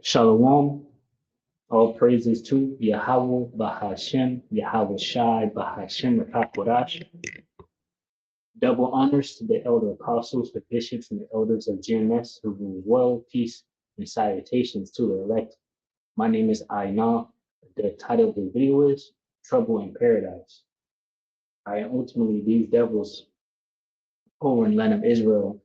Shalom, all praises to Yahweh Bahashem, Yahweh Shai Bahashem Rakakwadash. Double honors to the elder apostles, the bishops, and the elders of GMS who rule well, peace, and salutations to the elect. My name is Aina. The title of the video is Trouble in Paradise. Ultimately, these devils over in the land of Israel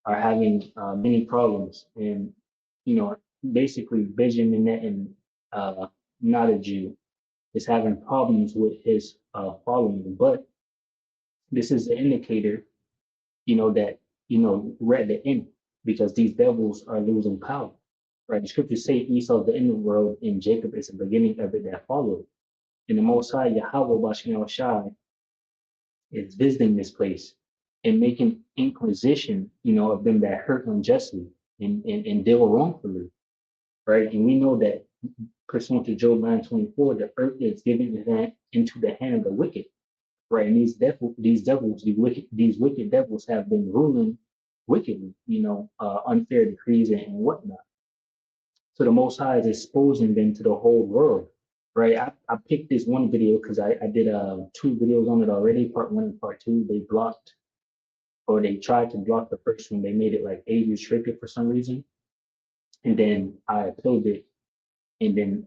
are having many problems. And, basically, Benjamin and not a Jew is having problems with his following. But this is an indicator, that, we're at the end because these devils are losing power, right? The scriptures say Esau is the end of the world and Jacob is the beginning of it that followed. And the Most High, Yahweh Bashim Shai, is visiting this place and making inquisition, of them that hurt unjustly and deal wrongfully, right? And we know that pursuant to Job 9:24, the earth is given into the hand of the wicked, right? And these wicked devils have been ruling wickedly, unfair decrees and whatnot. So the Most High is exposing them to the whole world, right? I picked this one video because I did two videos on it already, part one and part two. They blocked, or they tried to block the first one. They made it like age restricted for some reason. And then I uploaded it, and then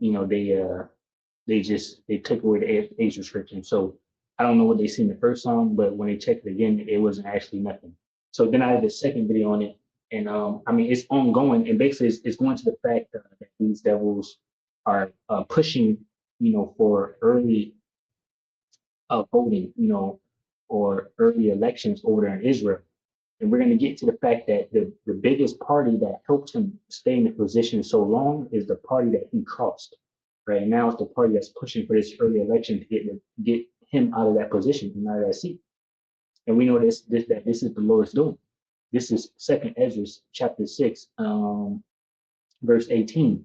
they took away the age restriction. So I don't know what they seen the first song, but when they checked it again, it wasn't actually nothing. So then I did a second video on it, and it's ongoing, and basically it's going to the fact that these devils are pushing, for early voting, or early elections over there in Israel. And we're going to get to the fact that the biggest party that helped him stay in the position so long is the party that he crossed. Right now, it's the party that's pushing for this early election to get him out of that position and out of that seat. And we know that this is the Lord's doing. This is Second Ezra chapter 6, verse 18.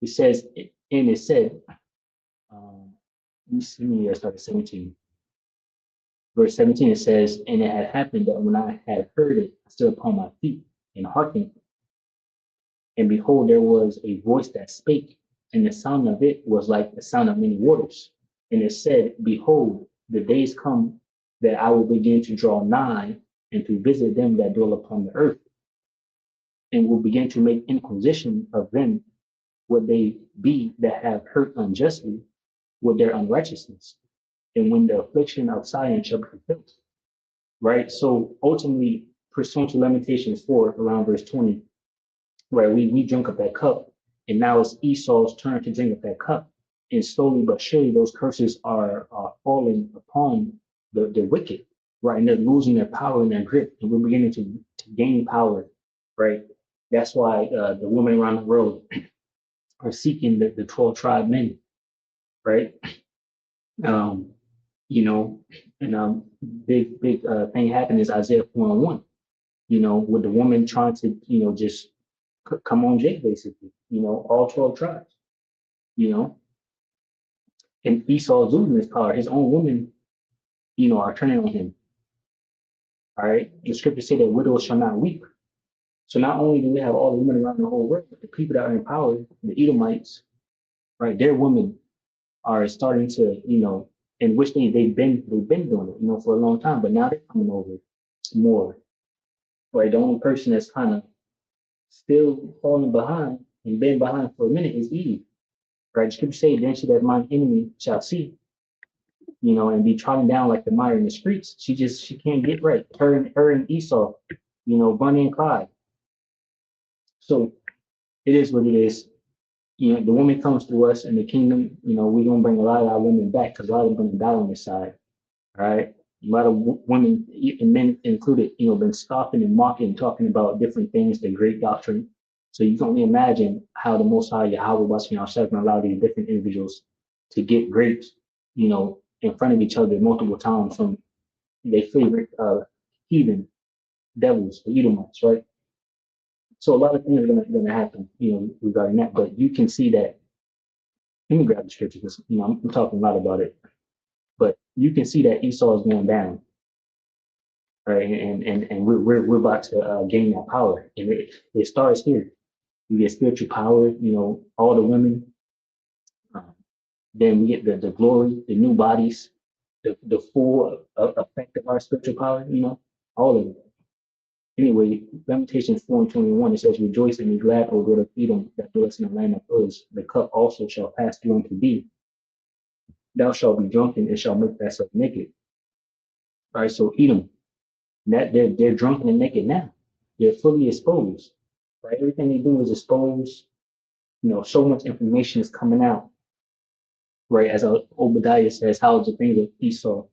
It says, and it said, let me start at 17. Verse 17, it says, and it had happened that when I had heard it, I stood upon my feet and hearkened. And behold, there was a voice that spake, and the sound of it was like the sound of many waters. And it said, behold, the days come that I will begin to draw nigh and to visit them that dwell upon the earth, and will begin to make inquisition of them what they be that have hurt unjustly with their unrighteousness, and when the affliction of Zion shall be fulfilled. Right? So ultimately, pursuant to Lamentations 4, around verse 20, right, we drink up that cup, and now it's Esau's turn to drink up that cup. And slowly but surely, those curses are falling upon the wicked, right? And they're losing their power and their grip, and we're beginning to gain power, right? That's why the women around the world are seeking the 12 tribe men, right? You know, and big thing happened is Isaiah 4:1. With the woman trying to just come on Jake basically. All 12 tribes. And Esau's losing his power. His own women, are turning on him. All right. The scriptures say that widows shall not weep. So not only do we have all the women around the whole world, but the people that are in power, the Edomites, right? Their women are starting to, in which they've been doing it, for a long time, but now they're coming over more. Right. The only person that's kind of still falling behind and been behind for a minute is Eve. Right. The scripture say, then she that mine enemy shall see, and be trodden down like the mire in the streets. She can't get right. Her and Esau, Bonnie and Clyde. So it is what it is. The woman comes through us in the kingdom, we're gonna bring a lot of our women back because a lot of them gonna die on this side. All right. A lot of women and men included, been scoffing and mocking, talking about different things, the great doctrine. So you can only imagine how the Most High Yahweh was, going to allow these different individuals to get great, in front of each other multiple times from their favorite heathen devils, the Edomites, right? So a lot of things are gonna happen, regarding that. But you can see that. Let me grab the scripture because I'm talking a lot about it. But you can see that Esau is going down, right? And we're about to gain that power, and it starts here. We get spiritual power, all the women. Um, then we get the glory, the new bodies, the full effect of our spiritual power, all of it. Anyway, Lamentations 4:21, it says, Rejoice and be glad, O God of Edom, that dwellest in the land of Uz. The cup also shall pass through unto thee. Thou shalt be drunken and shalt make thyself naked. All right, so Edom, that they're drunken and naked now. They're fully exposed. Right? Everything they do is expose. So much information is coming out. Right, as Obadiah says, how the things of Esau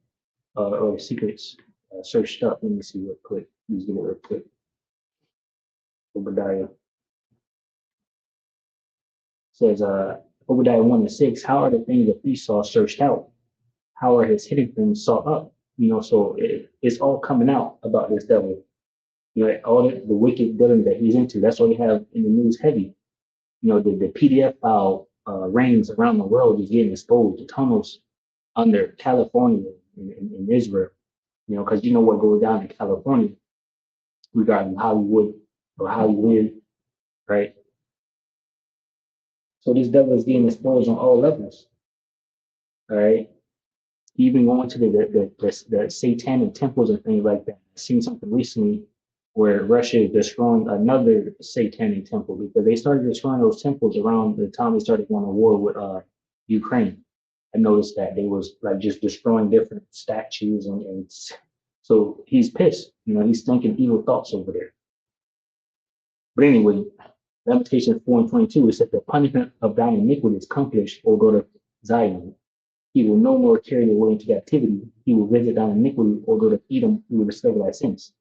or secrets searched up. Let me see real quick. Let's get it real quick. Obadiah says, Obadiah 1:6, how are the things of Esau searched out? How are his hidden things sought up? So it's all coming out about this devil. All the wicked dealings that he's into. That's what we have in the news heavy. The PDF file rings around the world is getting exposed. The tunnels under California in Israel, because what goes down in California regarding Hollywood or Hollywood, right? So this devil is getting exposed on all levels, all right? Even going to the satanic temples and things like that. I've seen something recently where Russia is destroying another satanic temple because they started destroying those temples around the time they started going to war with Ukraine. I noticed that they was like just destroying different statues and so he's pissed. He's thinking evil thoughts over there. But anyway, Lamentations 4:22, it said the punishment of thine iniquity is accomplished, O God of Zion. He will no more carry you away into captivity. He will visit thine iniquity, O God of Edom. He will discover thy sins.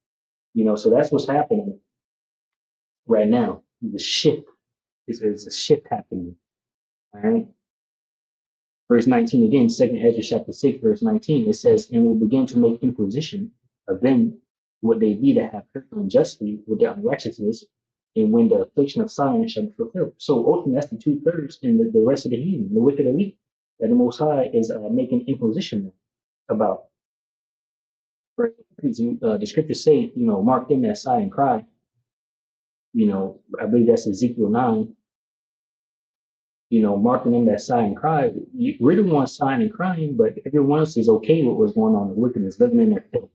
So that's what's happening right now. The shift is a shift happening. All right. Verse 19 again, 2nd Ezra chapter 6, verse 19, it says, and will begin to make inquisition of them what they be that have hurt unjustly with their unrighteousness, and when the affliction of Zion shall be fulfilled. So ultimately, that's the 2/3 and the rest of the heathen, the wicked elite, that the Most High is making inquisition about. Right? The scriptures say, mark them that sigh and cry. I believe that's Ezekiel 9. Marking them that sigh and cry. We're the ones sighing and crying, but everyone else is okay with what's going on. The wickedness, living in their filth,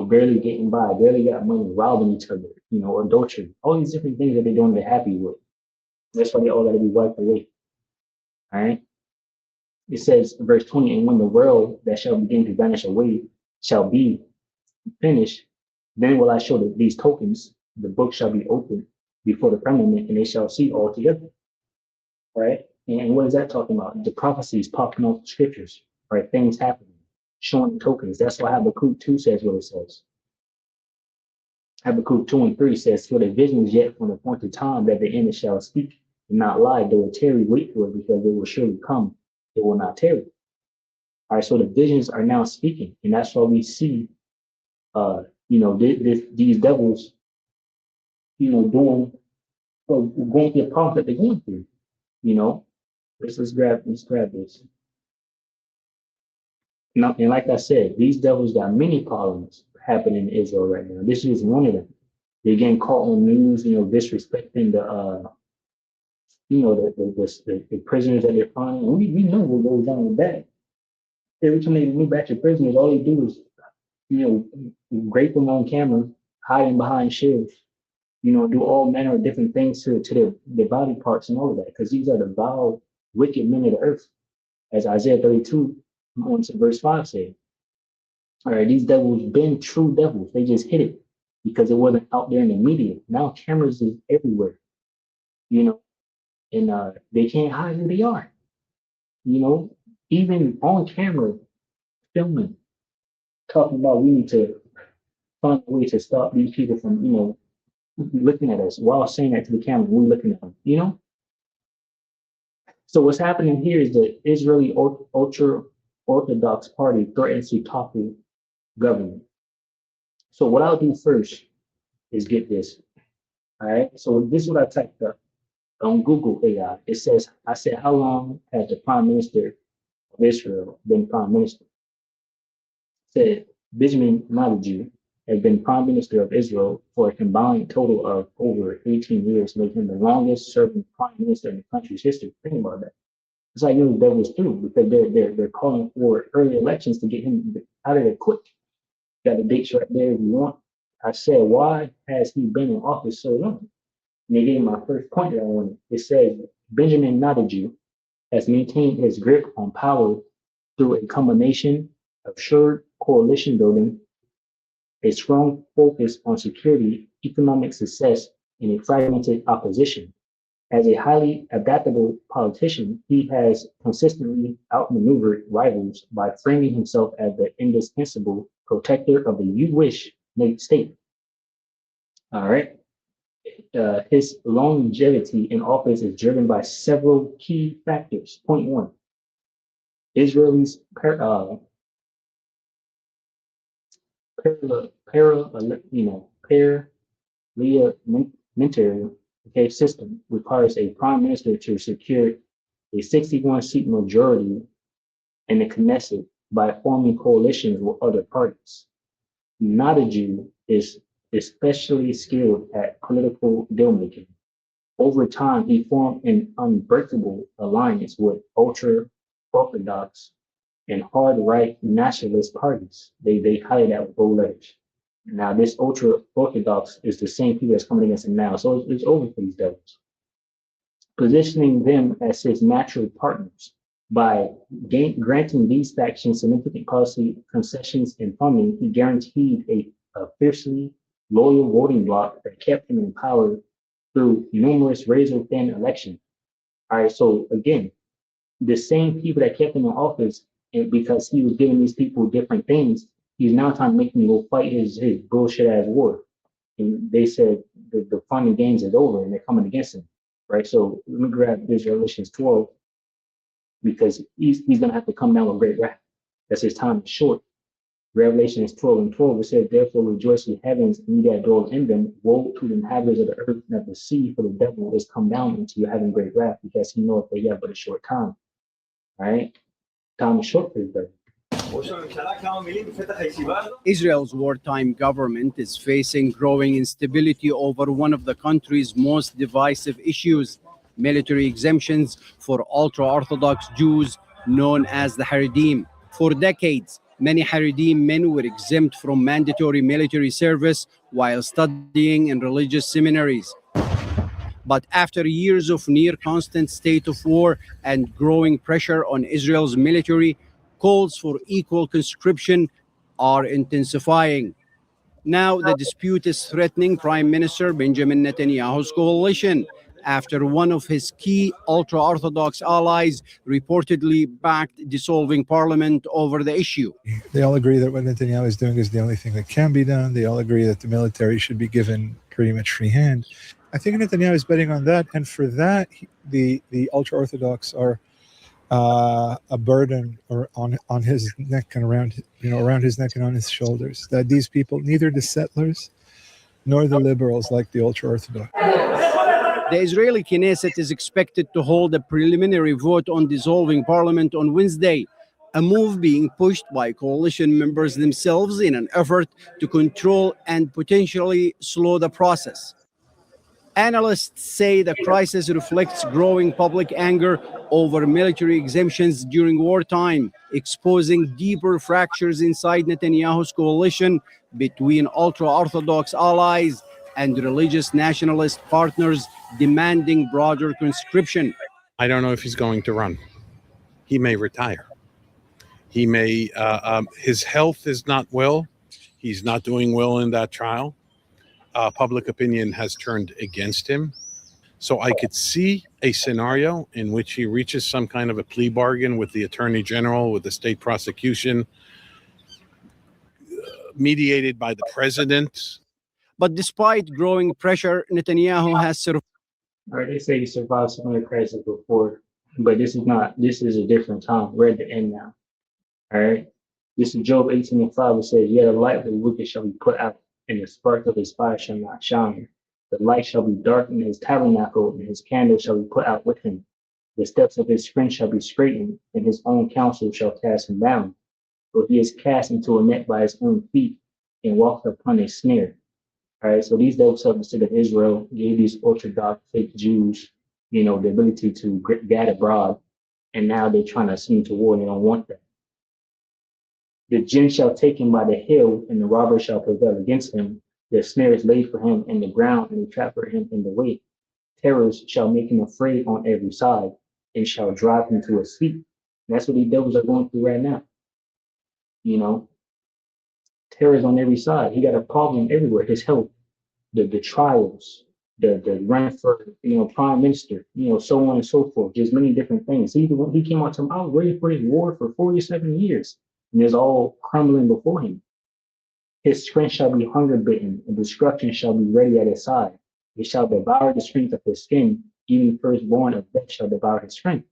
barely getting by, barely got money, robbing each other, adultery, all these different things that they're doing, they're happy with. That's why they all got to be wiped away. All right. It says, verse 20, and when the world that shall begin to vanish away shall be finished, then will I show these tokens. The book shall be opened before the firmament, and they shall see all together. Right? And what is that talking about? The prophecies popping off the scriptures, right? Things happening, showing the tokens. That's why Habakkuk 2 says what it says. Habakkuk 2:3 says, for the visions yet from the appointed time that the end shall speak and not lie. They will tarry, wait for it, because they will surely come. It will not tarry. All right, so the visions are now speaking, and that's why we see, these devils, going through the problems that they're going through. Let's grab this. Now, and like I said, these devils got many problems happening in Israel right now. This is one of them. They're getting caught on news, disrespecting the prisoners that they're finding. We know what goes on with that. Every time they move back to prisoners, all they do is, grape them on camera, hiding behind shields, do all manner of different things to their body parts and all of that, because these are the vile, wicked men of the earth, as Isaiah 32, verse 5 said. All right, these devils been true devils. They just hid it because it wasn't out there in the media. Now cameras is everywhere, and they can't hide who they are. Even on camera, filming, talking about we need to find a way to stop these people from, looking at us while saying that to the camera. We're looking at them, So what's happening here is the Israeli ultra Orthodox Party threatens to topple government. So what I'll do first is get this. All right. So this is what I typed up on Google AI. It says, I said, how long has the Prime Minister of Israel been Prime Minister? It said Benjamin Netanyahu, has been Prime Minister of Israel for a combined total of over 18 years, making him the longest serving Prime Minister in the country's history. Think about that. It's like the devil's through because they're calling for early elections to get him out of there quick. Got the dates right there if you want. I said, why has he been in office so long? And they gave my first point that I wanted. It says Benjamin Netanyahu has maintained his grip on power through a combination of sure coalition building, a strong focus on security, economic success, and a fragmented opposition. As a highly adaptable politician, he has consistently outmaneuvered rivals by framing himself as the indispensable protector of the Jewish state. All right. His longevity in office is driven by several key factors. Point one, Israel's parliamentary system requires a prime minister to secure a 61-seat majority in the Knesset by forming coalitions with other parties. Not a Jew is especially skilled at political deal-making. Over time, he formed an unbreakable alliance with ultra-Orthodox and hard-right nationalist parties. They highlight that with bold letters. Now, this ultra-Orthodox is the same people that's coming against him now, so it's over for these devils. Positioning them as his natural partners by granting these factions significant policy concessions and funding, he guaranteed a fiercely loyal voting bloc that kept him in power through numerous razor-thin elections. All right, so again, the same people that kept him in office, and because he was giving these people different things, he's now trying to make them go fight his bullshit ass war. And they said the fun and games is over and they're coming against him, right? So let me grab this Revelations 12 because he's going to have to come down with great wrath. That's his time is short. Revelations 12 and 12, it says, therefore rejoice in heavens, and ye that dwell in them. Woe to the inhabitants of the earth and of the sea, for the devil is come down into you having great wrath, because he knoweth that he have but a short time. All right? Time is short for his devil. Israel's wartime government is facing growing instability over one of the country's most divisive issues, military exemptions for ultra-Orthodox Jews known as the Haredim. For decades, many Haredim men were exempt from mandatory military service while studying in religious seminaries. But after years of near constant state of war and growing pressure on Israel's military, calls for equal conscription are intensifying. Now the dispute is threatening Prime Minister Benjamin Netanyahu's coalition after one of his key ultra-Orthodox allies reportedly backed dissolving parliament over the issue. They all agree that what Netanyahu is doing is the only thing that can be done. They all agree that the military should be given pretty much free hand. I think Netanyahu is betting on that, and for that, the ultra-Orthodox are a burden or on his neck and around his neck and on his shoulders. That these people, neither the settlers nor the liberals, like the ultra-Orthodox. The Israeli Knesset is expected to hold a preliminary vote on dissolving parliament on Wednesday, a move being pushed by coalition members themselves in an effort to control and potentially slow the process. Analysts say the crisis reflects growing public anger over military exemptions during wartime, exposing deeper fractures inside Netanyahu's coalition between ultra-Orthodox allies and religious nationalist partners demanding broader conscription. I don't know if he's going to run. He may retire. He may, his health is not well. He's not doing well in that trial. Public opinion has turned against him. So I could see a scenario in which he reaches some kind of a plea bargain with the attorney general, with the state prosecution, mediated by the president. But despite growing pressure, Netanyahu has survived. All right, they say he survived similar crisis before, but this is a different time. We're at the end now. All right. This is Job 18:5. It says, yet a light of the wicked shall be put out, and the spark of his fire shall not shine. The light shall be dark in his tabernacle, and his candle shall be put out with him. The steps of his friend shall be straightened, and his own counsel shall cast him down. For he is cast into a net by his own feet. and walked upon a snare. All right, so these devils of the state of Israel gave these Orthodox fake Jews, the ability to gad abroad, and now they're trying to send him to war. They don't want that. The jinn shall take him by the heel, and the robber shall prevail against him. The snare is laid for him in the ground, and the trap for him in the way. Terrors shall make him afraid on every side, and shall drive him to a sleep. And that's what these devils are going through right now. Terrors on every side. He got a problem everywhere. His health, the trials, the run for prime minister, so on and so forth. Just many different things. He came out to him, I was ready for his war for 47 years, and it's all crumbling before him. His strength shall be hunger bitten, and destruction shall be ready at his side. It shall devour the strength of his skin, even firstborn of death shall devour his strength.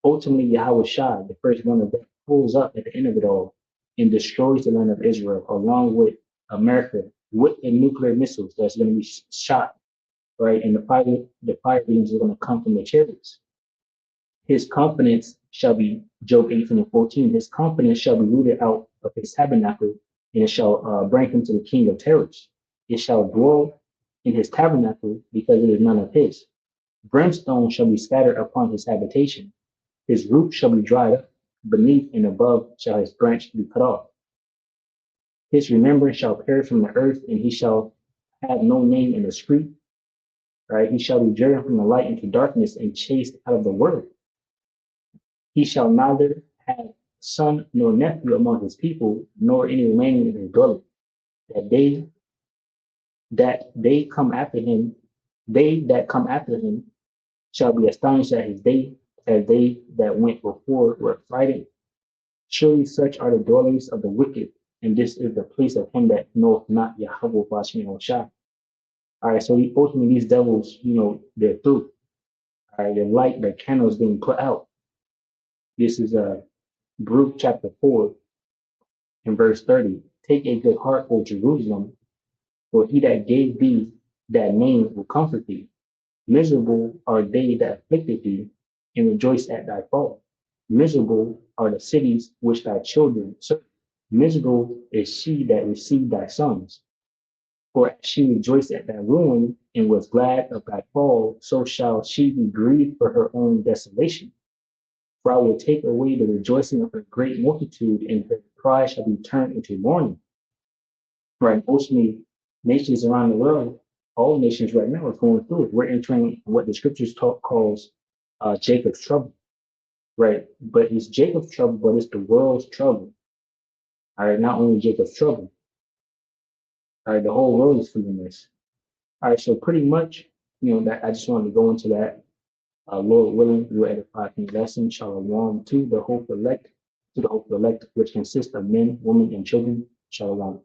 Ultimately, Yahweh Shai, the firstborn of death, pulls up at the end of it all and destroys the land of Israel, along with America, with the nuclear missiles that's going to be shot, right? And the fire beams are going to come from the chariots. His confidence shall be, Job 18:14, his confidence shall be rooted out of his tabernacle, and it shall bring him to the king of terrors. It shall dwell in his tabernacle, because it is none of his. Brimstone shall be scattered upon his habitation. His root shall be dried up, beneath and above shall his branch be cut off. His remembrance shall perish from the earth, and he shall have no name in the street. Right? He shall be driven from the light into darkness and chased out of the world. He shall neither have son nor nephew among his people, nor any remaining in his dwelling. That they that come after him shall be astonished at his day, as they that went before were frightened. Surely such are the dwellings of the wicked, and this is the place of him that knoweth not Yahweh Bashem Shai. All right, so ultimately these devils, they're through. All right, the light, the candle is being put out. This is Baruch chapter 4 and verse 30. Take a good heart, O Jerusalem, for he that gave thee that name will comfort thee. Miserable are they that afflicted thee, and rejoice at thy fall. Miserable are the cities which thy children serve. Miserable is she that received thy sons. For as she rejoiced at thy ruin, and was glad of thy fall, so shall she be grieved for her own desolation. For I will take away the rejoicing of her great multitude, and her cry shall be turned into mourning. Right, mostly nations around the world, all nations right now are going through it. We're entering what the scriptures calls Jacob's trouble, right? But it's Jacob's trouble, but it's the world's trouble. All right, not only Jacob's trouble. All right, the whole world is feeling this. All right, so pretty much, that I just wanted to go into that. Lord willing, we will edify from the lesson. Shalom to the hope elect, which consists of men, women, and children. Shalom.